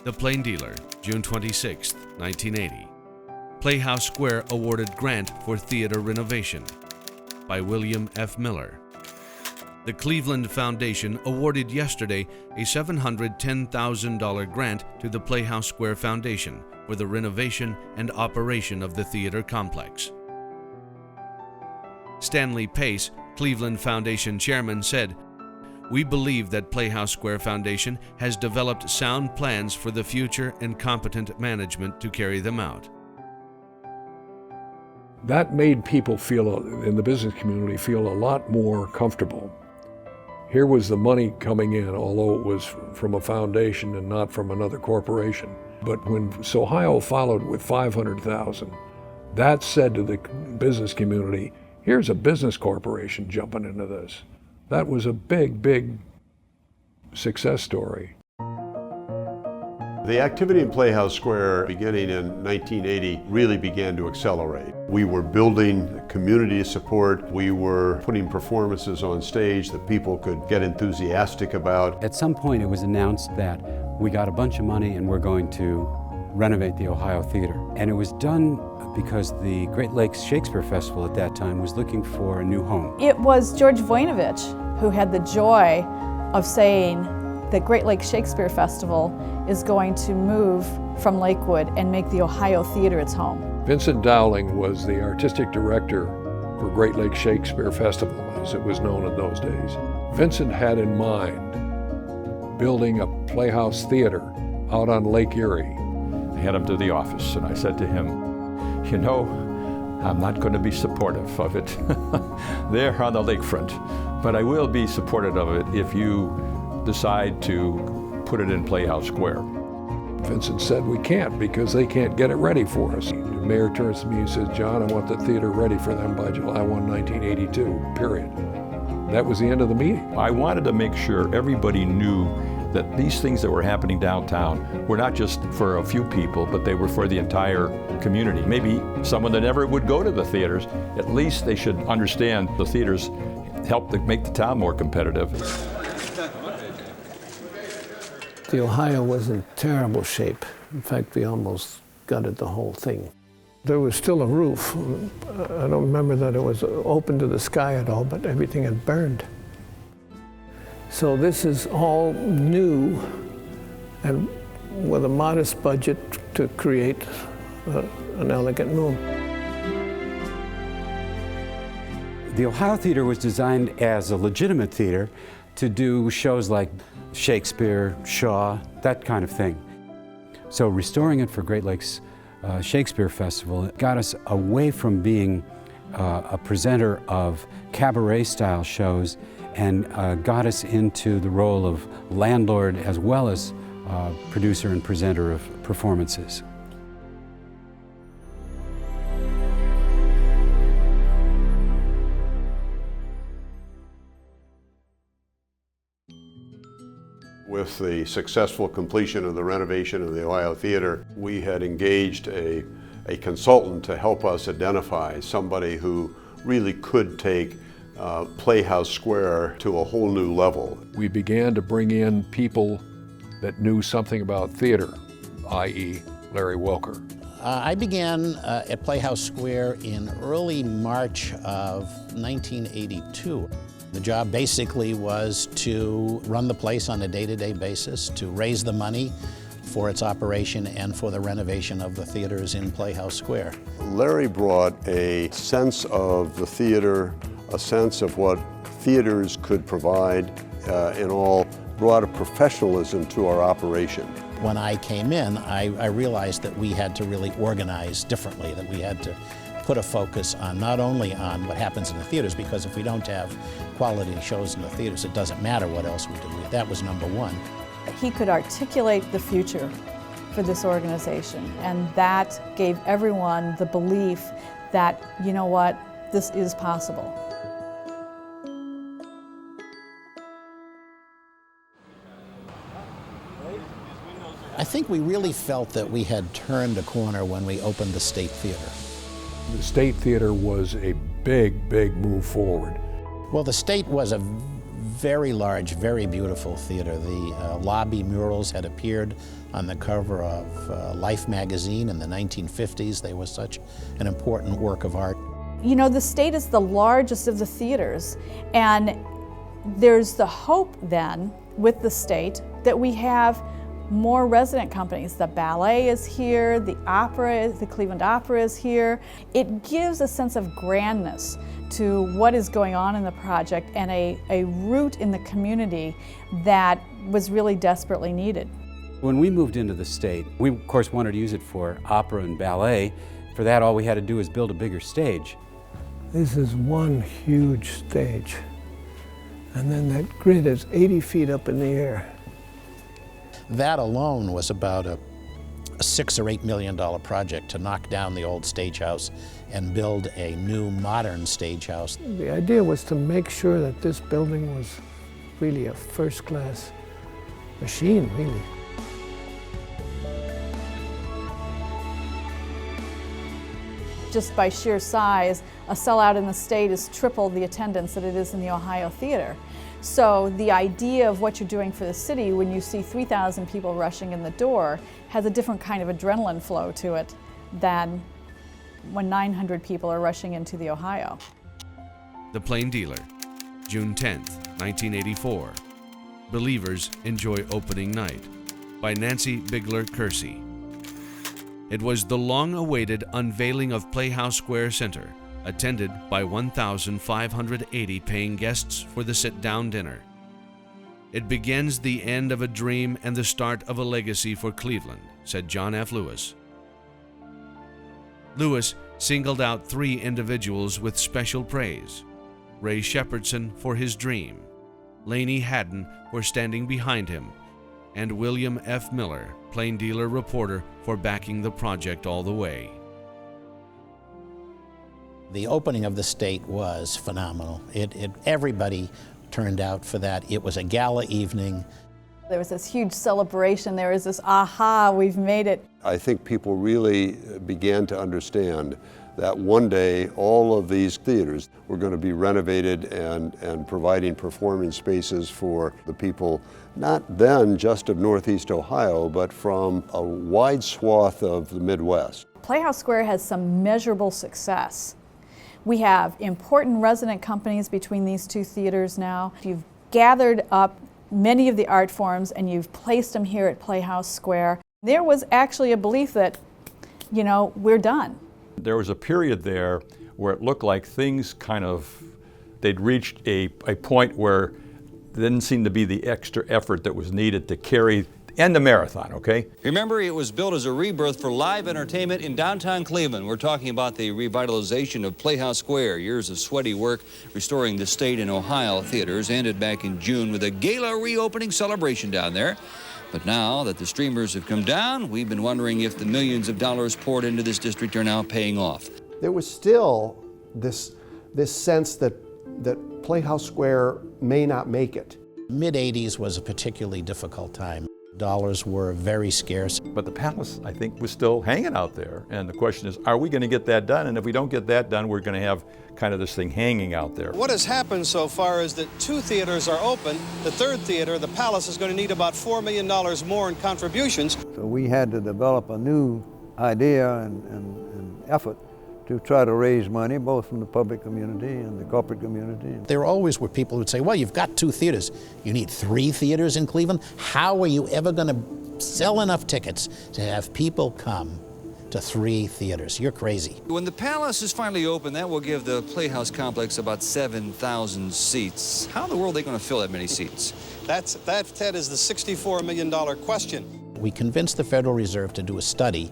Speaker 20: The Plain Dealer, June 26, 1980. Playhouse Square awarded grant for theater renovation. By William F. Miller. The Cleveland Foundation awarded yesterday a $710,000 grant to the Playhouse Square Foundation for the renovation and operation of the theater complex. Stanley Pace, Cleveland Foundation chairman, said, We believe that Playhouse Square Foundation has developed sound plans for the future and competent management to carry them out.
Speaker 16: That made people feel, in the business community, feel a lot more comfortable. Here was the money coming in, although it was from a foundation and not from another corporation. But when Ohio followed with $500,000, that said to the business community, here's a business corporation jumping into this. That was a big, big success story.
Speaker 21: The activity in Playhouse Square beginning in 1980 really began to accelerate. We were building community support. We were putting performances on stage that people could get enthusiastic about.
Speaker 17: At some point it was announced that we got a bunch of money and we're going to renovate the Ohio Theater. And it was done because the Great Lakes Shakespeare Festival at that time was looking for a new home.
Speaker 4: It was George Voinovich who had the joy of saying that Great Lakes Shakespeare Festival is going to move from Lakewood and make the Ohio Theater its home.
Speaker 16: Vincent Dowling was the artistic director for Great Lakes Shakespeare Festival, as it was known in those days. Vincent had in mind building a Playhouse Theater out on Lake Erie.
Speaker 2: I had him to the office and I said to him, you know, I'm not going to be supportive of it there on the lakefront, but I will be supportive of it if you decide to put it in Playhouse Square.
Speaker 16: Vincent said we can't because they can't get it ready for us. The mayor turns to me and says, John, I want the theater ready for them by July 1, 1982, period. That was the end of the meeting.
Speaker 2: I wanted to make sure everybody knew that these things that were happening downtown were not just for a few people, but they were for the entire community. Maybe someone that never would go to the theaters, at least they should understand the theaters help to make the town more competitive.
Speaker 3: The Ohio was in terrible shape. In fact, we almost gutted the whole thing. There was still a roof. I don't remember that it was open to the sky at all, but everything had burned. So this is all new and with a modest budget to create an elegant room.
Speaker 17: The Ohio Theater was designed as a legitimate theater to do shows like Shakespeare, Shaw, that kind of thing. So restoring it for Great Lakes Shakespeare Festival got us away from being a presenter of cabaret-style shows and got us into the role of landlord as well as producer and presenter of performances.
Speaker 21: With the successful completion of the renovation of the Ohio Theater, we had engaged a consultant to help us identify somebody who really could take Playhouse Square to a whole new level.
Speaker 16: We began to bring in people that knew something about theater, i.e. Larry Welker.
Speaker 6: I began at Playhouse Square in early March of 1982. The job basically was to run the place on a day-to-day basis, to raise the money for its operation and for the renovation of the theaters in Playhouse Square.
Speaker 21: Larry brought a sense of the theater, a sense of what theaters could provide, and all brought a professionalism to our operation.
Speaker 6: When I came in, I realized that we had to really organize differently, that we had to put a focus on not only on what happens in the theaters, because if we don't have quality shows in the theaters, it doesn't matter what else we do. That was number one.
Speaker 4: He could articulate the future for this organization, and that gave everyone the belief that, you know what, this is possible.
Speaker 6: I think we really felt that we had turned a corner when we opened the State Theater.
Speaker 16: The State Theater was a big, big move forward.
Speaker 6: Well, the State was a very large, very beautiful theater. The lobby murals had appeared on the cover of Life magazine in the 1950s. They were such an important work of art.
Speaker 4: You know, the State is the largest of the theaters, and there's the hope then with the State that we have more resident companies. The ballet is here, the Cleveland Opera is here. It gives a sense of grandness to what is going on in the project and a root in the community that was really desperately needed.
Speaker 17: When we moved into the state, we of course wanted to use it for opera and ballet. For that, all we had to do was build a bigger stage.
Speaker 3: This is one huge stage. And then that grid is 80 feet up in the air.
Speaker 6: That alone was about a $6 or $8 million project to knock down the old stage house and build a new modern stage house.
Speaker 3: The idea was to make sure that this building was really a first-class machine, really.
Speaker 4: Just by sheer size, a sellout in the state is triple the attendance that it is in the Ohio Theater. So the idea of what you're doing for the city when you see 3,000 people rushing in the door has a different kind of adrenaline flow to it than when 900 people are rushing into the Ohio.
Speaker 20: The Plain Dealer, June 10th, 1984. Believers Enjoy Opening Night by Nancy Bigler-Kersey. It was the long-awaited unveiling of Playhouse Square Center, attended by 1,580 paying guests for the sit-down dinner. It begins the end of a dream and the start of a legacy for Cleveland, said John F. Lewis. Lewis singled out 3 individuals with special praise: Ray Shepherdson for his dream, Laney Haddon for standing behind him, and William F. Miller, Plain Dealer reporter, for backing the project all the way.
Speaker 6: The opening of the state was phenomenal. Everybody turned out for that. It was a gala evening.
Speaker 4: There was this huge celebration. There was this, aha, we've made it.
Speaker 21: I think people really began to understand that one day all of these theaters were going to be renovated and providing performing spaces for the people, not then just of Northeast Ohio, but from a wide swath of the Midwest.
Speaker 4: Playhouse Square has some measurable success. We have important resident companies between these 2 theaters now. You've gathered up many of the art forms and you've placed them here at Playhouse Square. There was actually a belief that, you know, we're done.
Speaker 2: There was a period there where it looked like things they'd reached a point where there didn't seem to be the extra effort that was needed to carry and the marathon, okay?
Speaker 15: Remember, it was built as a rebirth for live entertainment in downtown Cleveland. We're talking about the revitalization of Playhouse Square. Years of sweaty work restoring the state and Ohio theaters ended back in June with a gala reopening celebration down there. But now that the streamers have come down, we've been wondering if the millions of dollars poured into this district are now paying off.
Speaker 1: There was still this sense that Playhouse Square may not make it.
Speaker 6: Mid-'80s was a particularly difficult time. Dollars were very scarce.
Speaker 2: But the palace, I think, was still hanging out there. And the question is, are we going to get that done? And if we don't get that done, we're going to have kind of this thing hanging out there.
Speaker 8: What has happened so far is that 2 theaters are open. The 3rd theater, the Palace, is going to need about $4 million more in contributions.
Speaker 9: So we had to develop a new idea and effort to try to raise money, both from the public community and the corporate community.
Speaker 6: There always were people who'd say, well, you've got 2 theaters. You need 3 theaters in Cleveland? How are you ever going to sell enough tickets to have people come to 3 theaters? You're crazy.
Speaker 15: When the Palace is finally open, that will give the Playhouse complex about 7,000 seats. How in the world are they going to fill that many seats?
Speaker 8: That, Ted, is the $64 million question.
Speaker 6: We convinced the Federal Reserve to do a study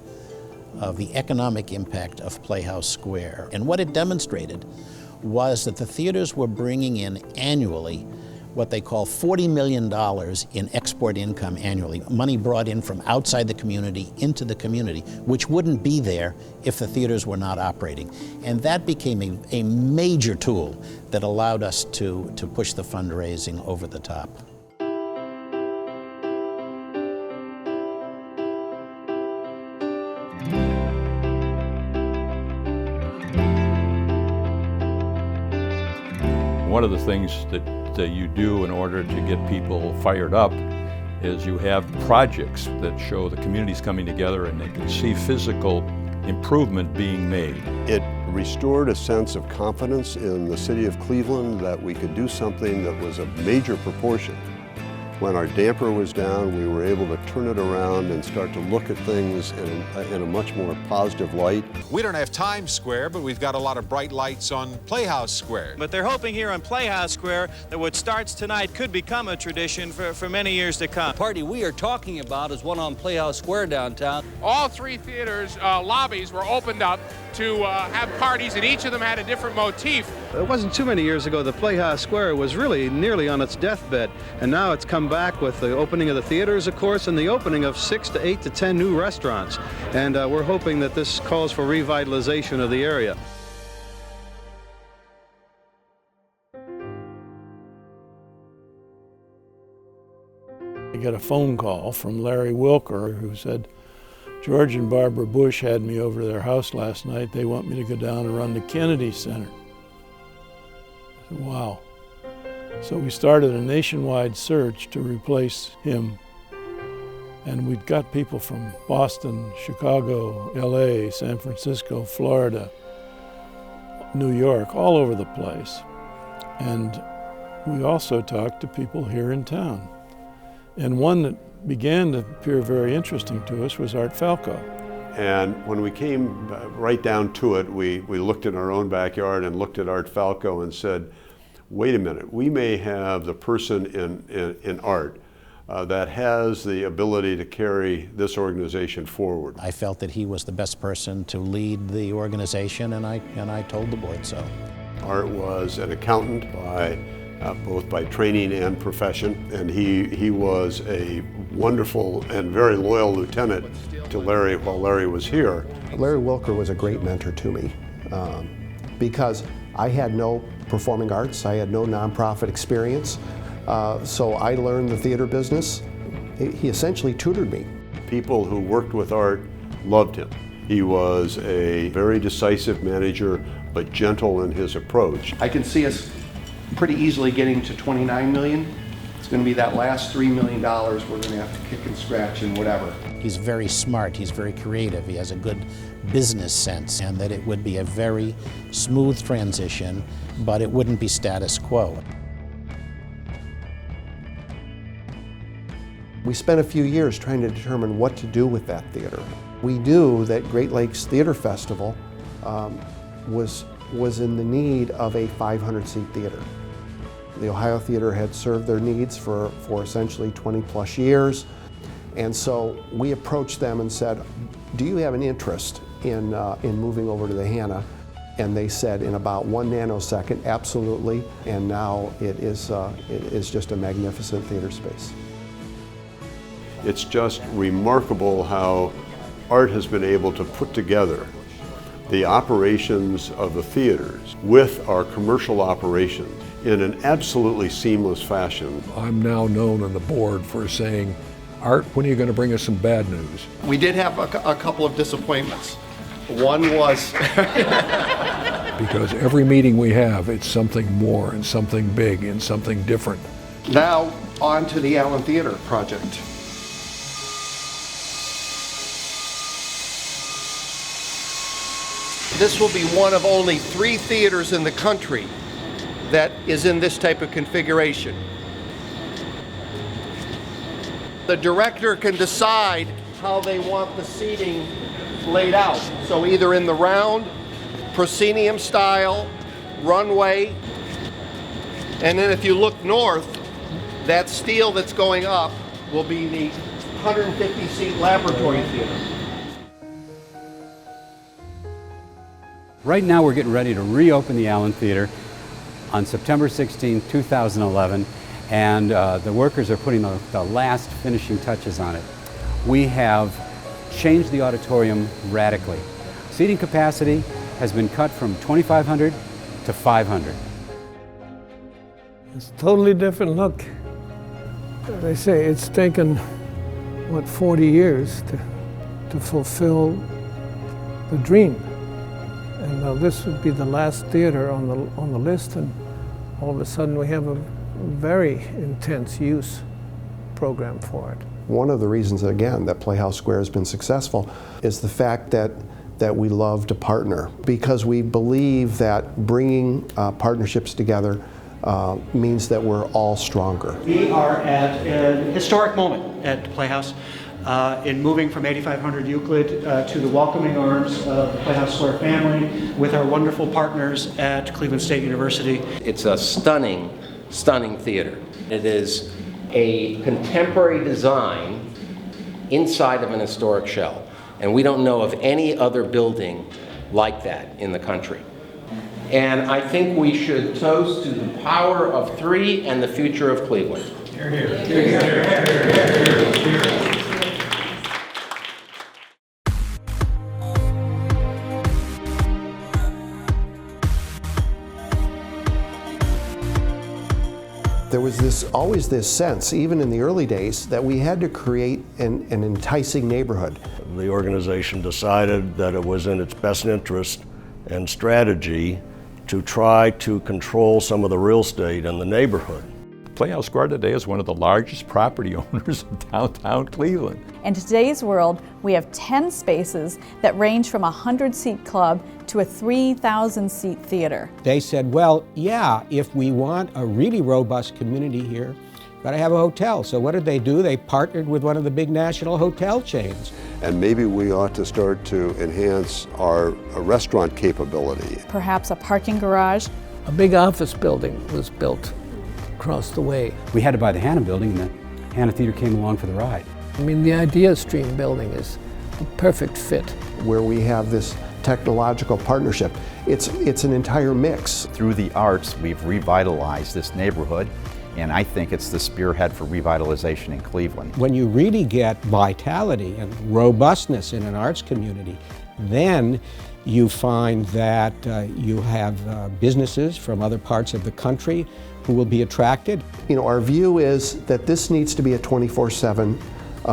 Speaker 6: of the economic impact of Playhouse Square. And what it demonstrated was that the theaters were bringing in annually what they call $40 million in export income annually, money brought in from outside the community into the community, which wouldn't be there if the theaters were not operating. And that became a major tool that allowed us to push the fundraising over the top.
Speaker 2: One of the things that you do in order to get people fired up is you have projects that show the community's coming together and they can see physical improvement being made.
Speaker 21: It restored a sense of confidence in the city of Cleveland that we could do something that was of major proportion When our damper was down, we were able to turn it around and start to look at things in a much more positive light.
Speaker 5: We don't have Times Square, but we've got a lot of bright lights on Playhouse Square.
Speaker 12: But they're hoping here on Playhouse Square that what starts tonight could become a tradition for many years to come.
Speaker 15: The party we are talking about is one on Playhouse Square downtown.
Speaker 13: All three theaters' lobbies were opened up to have parties, and each of them had a different motif.
Speaker 8: It wasn't too many years ago the Playhouse Square was really nearly on its deathbed, and now it's come back with the opening of the theaters, of course, and the opening of 6 to 8 to 10 new restaurants. And we're hoping that this calls for revitalization of the area.
Speaker 19: I got a phone call from Larry Wilker, who said, "George and Barbara Bush had me over to their house last night. They want me to go down and run the Kennedy Center." I said, wow. So we started a nationwide search to replace him. And we'd got people from Boston, Chicago, LA, San Francisco, Florida, New York, all over the place. And we also talked to people here in town. And one that began to appear very interesting to us was Art Falco.
Speaker 21: And when we came right down to it, we looked in our own backyard and looked at Art Falco and said, wait a minute, we may have the person in art that has the ability to carry this organization forward.
Speaker 6: I felt that he was the best person to lead the organization, and I told the board so.
Speaker 21: Art was an accountant both by training and profession, and he was a wonderful and very loyal lieutenant to Larry while Larry was here.
Speaker 1: Larry Wilker was a great mentor to me because I had no performing arts, I had no nonprofit experience, so I learned the theater business. He essentially tutored me.
Speaker 21: People who worked with Art loved him. He was a very decisive manager, but gentle in his approach.
Speaker 1: I can see us pretty easily getting to 29 million. It's going to be that last $3 million we're going to have to kick and scratch and whatever.
Speaker 6: He's very smart, he's very creative, he has a good business sense, and that it would be a very smooth transition, but it wouldn't be status quo.
Speaker 1: We spent a few years trying to determine what to do with that theater. We knew that Great Lakes Theater Festival was in the need of a 500-seat theater. The Ohio Theater had served their needs for essentially 20-plus years, and so we approached them and said, do you have an interest in moving over to the Hannah? And they said in about 1 nanosecond, absolutely, and now it is just a magnificent theater space.
Speaker 21: It's just remarkable how Art has been able to put together the operations of the theaters with our commercial operations in an absolutely seamless fashion.
Speaker 16: I'm now known on the board for saying, Art, when are you going to bring us some bad news?
Speaker 1: We did have a couple of disappointments. One was...
Speaker 16: Because every meeting we have, it's something more and something big and something different.
Speaker 1: Now, on to the Allen Theater project. This will be one of only 3 theaters in the country that is in this type of configuration. The director can decide how they want the seating laid out. So either in the round, proscenium style, runway, and then if you look north, that steel that's going up will be the 150-seat laboratory theater.
Speaker 17: Right now we're getting ready to reopen the Allen Theater on September 16, 2011, and the workers are putting the last finishing touches on it. We have changed the auditorium radically. Seating capacity has been cut from 2,500 to 500.
Speaker 3: It's a totally different look. They say it's taken, what, 40 years to fulfill the dream. And this would be the last theater on the list, and all of a sudden we have a very intense use program for it.
Speaker 1: One of the reasons, again, that Playhouse Square has been successful is the fact that we love to partner, because we believe that bringing partnerships together means that we're all stronger.
Speaker 7: We are at a historic moment at the Playhouse in moving from 8500 Euclid to the welcoming arms of the Playhouse Square family with our wonderful partners at Cleveland State University.
Speaker 10: It's a stunning, stunning theater. It is a contemporary design inside of an historic shell, and we don't know of any other building like that in the country. And I think we should toast to the power of three and the future of Cleveland. Hear, hear. Hear, hear. Hear, hear.
Speaker 1: There was always this sense, even in the early days, that we had to create an enticing neighborhood.
Speaker 22: The organization decided that it was in its best interest and strategy to try to control some of the real estate in the neighborhood.
Speaker 2: Playhouse Square today is one of the largest property owners of downtown Cleveland.
Speaker 4: In today's world, we have 10 spaces that range from a 100-seat club to a 3,000-seat theater.
Speaker 25: They said, well, yeah, if we want a really robust community here, got to have a hotel. So what did they do? They partnered with one of the big national hotel chains.
Speaker 21: And maybe we ought to start to enhance our restaurant capability.
Speaker 4: Perhaps a parking garage.
Speaker 3: A big office building was built across the way.
Speaker 17: We had to buy the Hannah building, and the Hannah Theater came along for the ride.
Speaker 3: I mean, the Idea Stream building is a perfect fit.
Speaker 1: Where we have this technological partnership. It's an entire mix.
Speaker 23: Through the arts, we've revitalized this neighborhood, and I think it's the spearhead for revitalization in Cleveland.
Speaker 25: When you really get vitality and robustness in an arts community, then you find that you have businesses from other parts of the country who will be attracted.
Speaker 1: You know, our view is that this needs to be a 24/7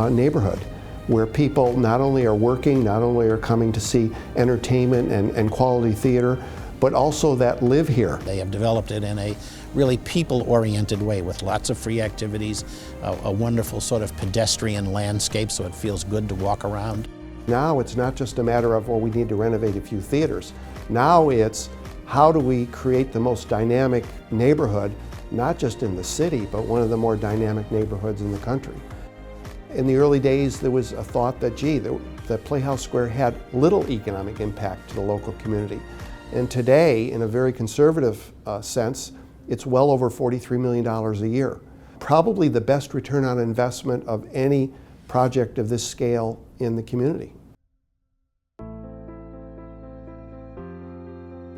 Speaker 1: neighborhood where people not only are working, not only are coming to see entertainment and quality theater, but also that live here.
Speaker 6: They have developed it in a really people-oriented way with lots of free activities, a wonderful sort of pedestrian landscape so it feels good to walk around.
Speaker 1: Now it's not just a matter of, well, we need to renovate a few theaters. Now it's, how do we create the most dynamic neighborhood, not just in the city, but one of the more dynamic neighborhoods in the country. In the early days, there was a thought that, gee, that Playhouse Square had little economic impact to the local community. And today, in a very conservative sense, it's well over $43 million a year. Probably the best return on investment of any project of this scale in the community.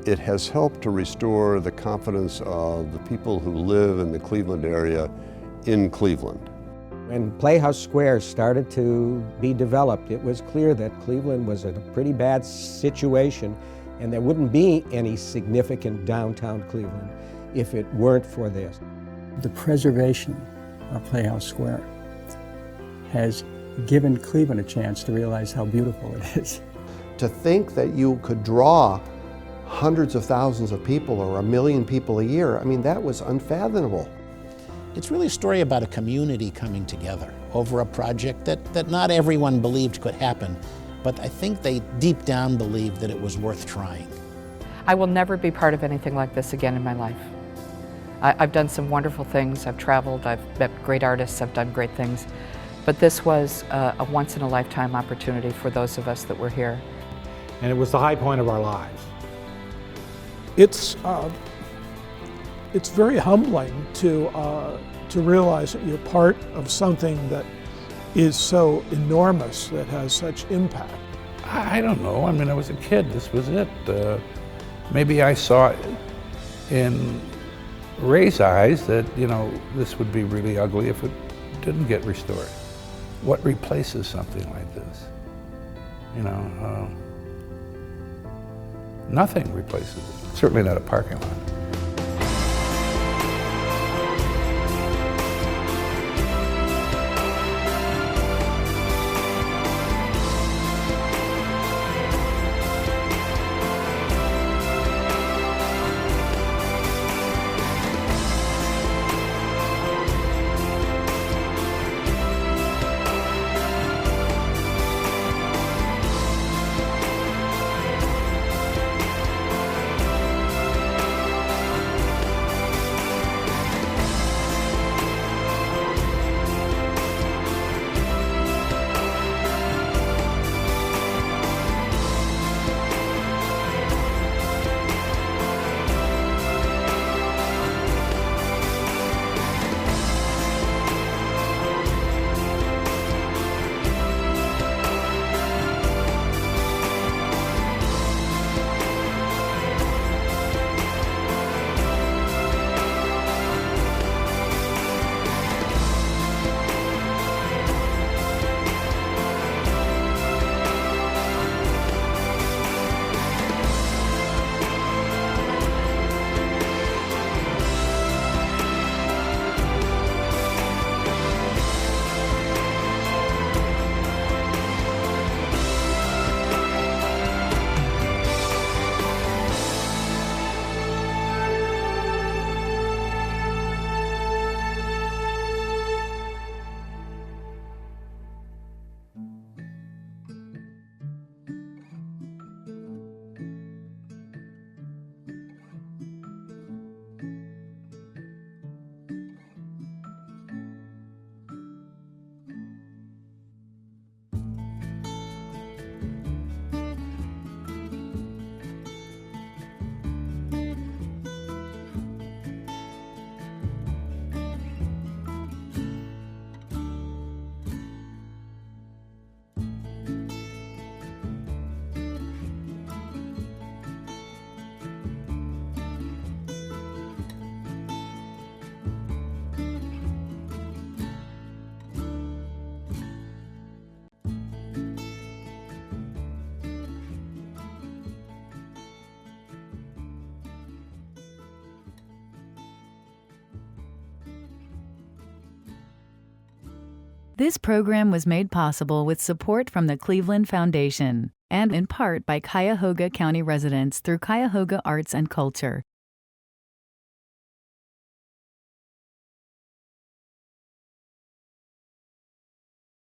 Speaker 21: It has helped to restore the confidence of the people who live in the Cleveland area in Cleveland.
Speaker 25: When Playhouse Square started to be developed, it was clear that Cleveland was in a pretty bad situation and there wouldn't be any significant downtown Cleveland if it weren't for this.
Speaker 24: The preservation of Playhouse Square has given Cleveland a chance to realize how beautiful it is.
Speaker 1: To think that you could draw hundreds of thousands of people or 1 million people a year, I mean, that was unfathomable.
Speaker 6: It's really a story about a community coming together over a project that not everyone believed could happen, but I think they deep down believed that it was worth trying.
Speaker 26: I will never be part of anything like this again in my life. I've done some wonderful things, I've traveled, I've met great artists, I've done great things, but this was a once-in-a-lifetime opportunity for those of us that were here.
Speaker 11: And it was the high point of our lives.
Speaker 18: It's very humbling to realize that you're part of something that is so enormous, that has such impact.
Speaker 19: I don't know. I mean, I was a kid. This was it. Maybe I saw it in Ray's eyes that, you know, this would be really ugly if it didn't get restored. What replaces something like this? You know, nothing replaces it. Certainly not a parking lot.
Speaker 5: This program was made possible with support from the Cleveland Foundation and in part by Cuyahoga County residents through Cuyahoga Arts and Culture.